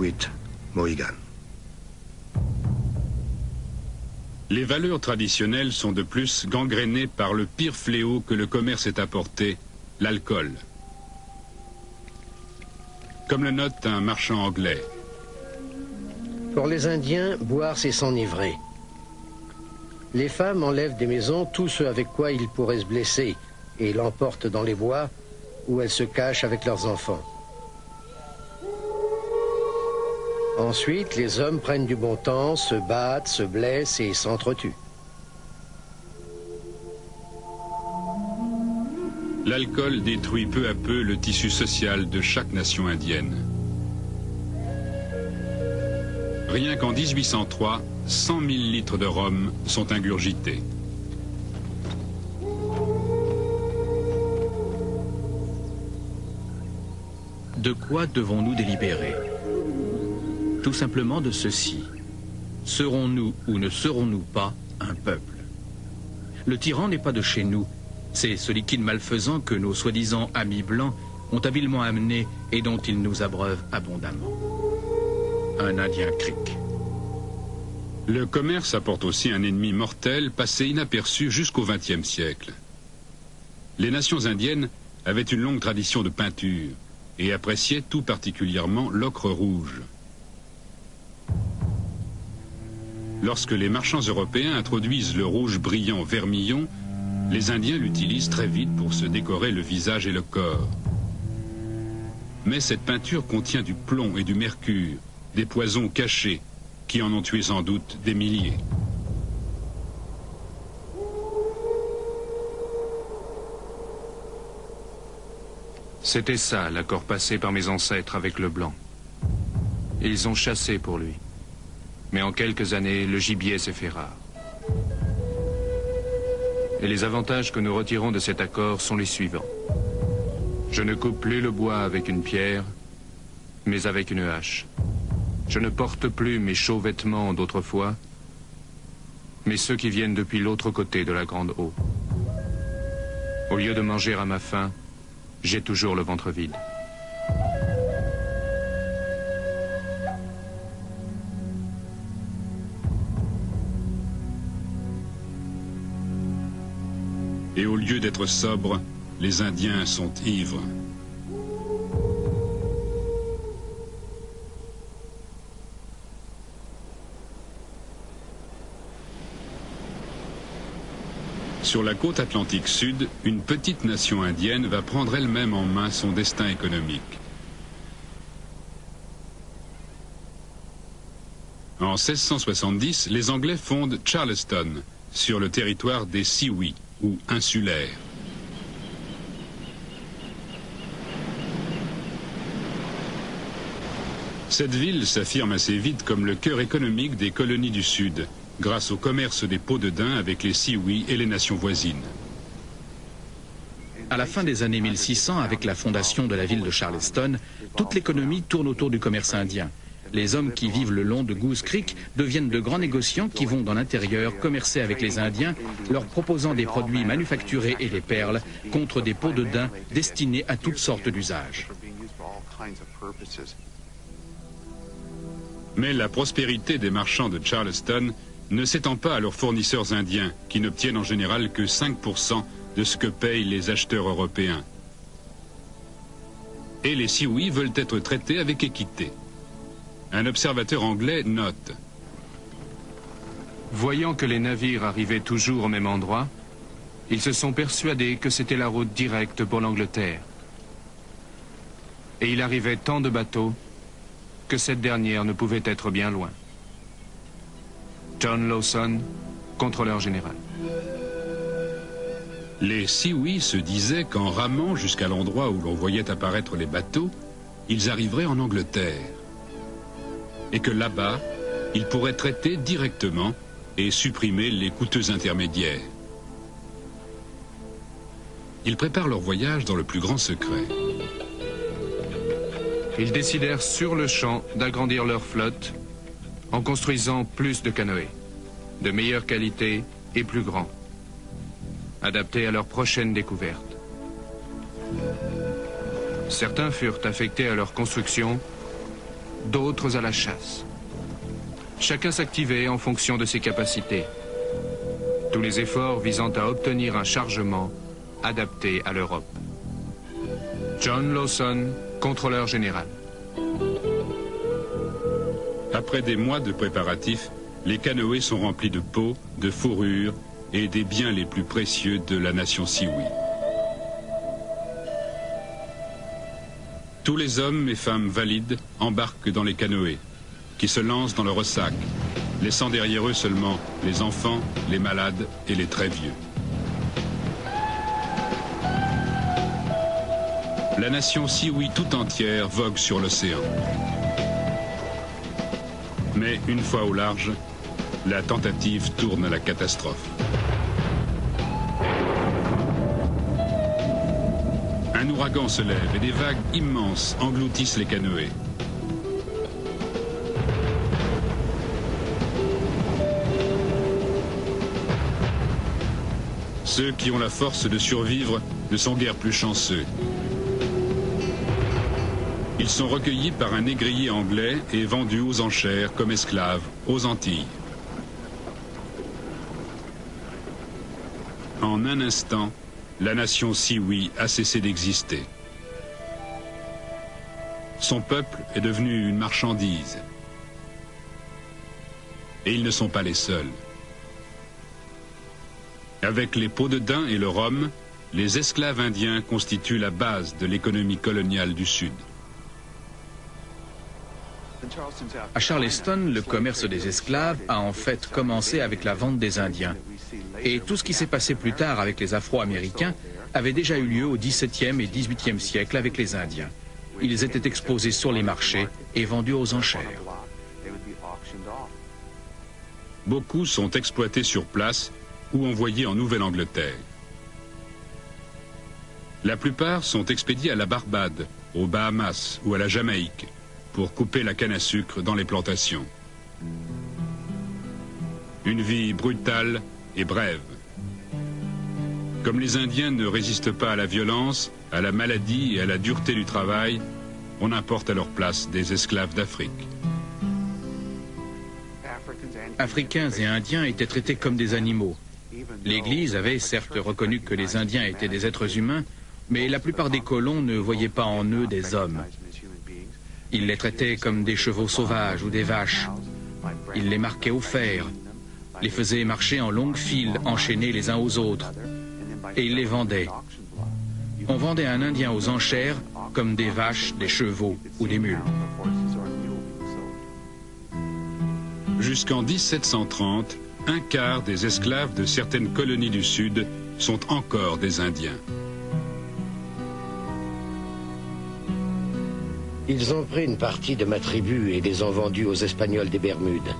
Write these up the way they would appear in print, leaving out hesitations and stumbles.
with Mohegan. Les valeurs traditionnelles sont de plus gangrénées par le pire fléau que le commerce ait apporté, l'alcool. Comme le note un marchand anglais. Pour les Indiens, boire, c'est s'enivrer. Les femmes enlèvent des maisons tout ce avec quoi ils pourraient se blesser et l'emportent dans les bois où elles se cachent avec leurs enfants. Ensuite, les hommes prennent du bon temps, se battent, se blessent et s'entretuent. L'alcool détruit peu à peu le tissu social de chaque nation indienne. Rien qu'en 1803, 100 000 litres de rhum sont ingurgités. De quoi devons-nous délibérer? Tout simplement de ceci. Serons-nous ou ne serons-nous pas un peuple? Le tyran n'est pas de chez nous. C'est ce liquide malfaisant que nos soi-disant amis blancs ont habilement amené et dont ils nous abreuvent abondamment. Un Indien Creek. Le commerce apporte aussi un ennemi mortel passé inaperçu jusqu'au XXe siècle. Les nations indiennes avaient une longue tradition de peinture et appréciaient tout particulièrement l'ocre rouge. Lorsque les marchands européens introduisent le rouge brillant vermillon, les Indiens l'utilisent très vite pour se décorer le visage et le corps. Mais cette peinture contient du plomb et du mercure, des poisons cachés, qui en ont tué sans doute des milliers. C'était ça, l'accord passé par mes ancêtres avec le blanc. Ils ont chassé pour lui. Mais en quelques années, le gibier s'est fait rare. Et les avantages que nous retirons de cet accord sont les suivants. Je ne coupe plus le bois avec une pierre, mais avec une hache. Je ne porte plus mes chauds vêtements d'autrefois, mais ceux qui viennent depuis l'autre côté de la grande eau. Au lieu de manger à ma faim, j'ai toujours le ventre vide. Et au lieu d'être sobres, les Indiens sont ivres. Sur la côte atlantique sud, une petite nation indienne va prendre elle-même en main son destin économique. En 1670, les Anglais fondent Charleston, sur le territoire des Sioux, ou insulaires. Cette ville s'affirme assez vite comme le cœur économique des colonies du Sud, grâce au commerce des peaux de daim avec les Sioux et les nations voisines. À la fin des années 1600, avec la fondation de la ville de Charleston, toute l'économie tourne autour du commerce indien. Les hommes qui vivent le long de Goose Creek deviennent de grands négociants qui vont dans l'intérieur commercer avec les Indiens, leur proposant des produits manufacturés et des perles contre des peaux de daim destinées à toutes sortes d'usages. Mais la prospérité des marchands de Charleston ne s'étend pas à leurs fournisseurs indiens, qui n'obtiennent en général que 5% de ce que payent les acheteurs européens. Et les Sioux veulent être traités avec équité. Un observateur anglais note: Voyant que les navires arrivaient toujours au même endroit, ils se sont persuadés que c'était la route directe pour l'Angleterre. Et il arrivait tant de bateaux que cette dernière ne pouvait être bien loin. John Lawson, contrôleur général. Les Sioux se disaient qu'en ramant jusqu'à l'endroit où l'on voyait apparaître les bateaux, ils arriveraient en Angleterre. Et que là-bas, ils pourraient traiter directement et supprimer les coûteux intermédiaires. Ils préparent leur voyage dans le plus grand secret. Ils décidèrent sur le champ d'agrandir leur flotte en construisant plus de canoës, de meilleure qualité et plus grands, adaptés à leur prochaine découverte. Certains furent affectés à leur construction d'autres à la chasse. Chacun s'activait en fonction de ses capacités. Tous les efforts visant à obtenir un chargement adapté à l'Europe. John Lawson, contrôleur général. Après des mois de préparatifs, les canoës sont remplis de peaux, de fourrures et des biens les plus précieux de la nation Sioux. Tous les hommes et femmes valides embarquent dans les canoës, qui se lancent dans le ressac, laissant derrière eux seulement les enfants, les malades et les très vieux. La nation Sioux tout entière vogue sur l'océan. Mais une fois au large, la tentative tourne à la catastrophe. Un ouragan se lève et des vagues immenses engloutissent les canoës. Ceux qui ont la force de survivre ne sont guère plus chanceux. Ils sont recueillis par un négrier anglais et vendus aux enchères comme esclaves aux Antilles. En un instant, la nation Sioux a cessé d'exister. Son peuple est devenu une marchandise. Et ils ne sont pas les seuls. Avec les peaux de daim et le rhum, les esclaves indiens constituent la base de l'économie coloniale du Sud. À Charleston, le commerce des esclaves a en fait commencé avec la vente des Indiens. Et tout ce qui s'est passé plus tard avec les Afro-Américains avait déjà eu lieu au XVIIe et XVIIIe siècle avec les Indiens. Ils étaient exposés sur les marchés et vendus aux enchères. Beaucoup sont exploités sur place ou envoyés en Nouvelle-Angleterre. La plupart sont expédiés à la Barbade, aux Bahamas ou à la Jamaïque pour couper la canne à sucre dans les plantations. Une vie brutale et brève. Comme les Indiens ne résistent pas à la violence, à la maladie et à la dureté du travail, on importe à leur place des esclaves d'Afrique. Africains et Indiens étaient traités comme des animaux. L'Église avait certes reconnu que les Indiens étaient des êtres humains, mais la plupart des colons ne voyaient pas en eux des hommes. Ils les traitaient comme des chevaux sauvages ou des vaches. Ils les marquaient au fer, les faisaient marcher en longues files, enchaînés les uns aux autres, et ils les vendaient. On vendait un Indien aux enchères comme des vaches, des chevaux ou des mules. Jusqu'en 1730, un quart des esclaves de certaines colonies du Sud sont encore des Indiens. Ils ont pris une partie de ma tribu et les ont vendus aux Espagnols des Bermudes.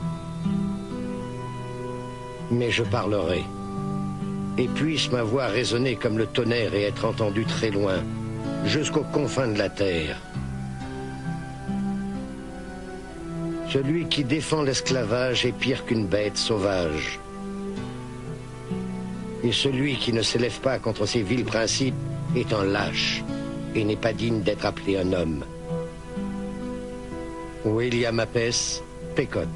Mais je parlerai. Et puisse ma voix résonner comme le tonnerre et être entendue très loin, jusqu'aux confins de la terre. Celui qui défend l'esclavage est pire qu'une bête sauvage. Et celui qui ne s'élève pas contre ces vils principes est un lâche et n'est pas digne d'être appelé un homme. William Apes, Pequot.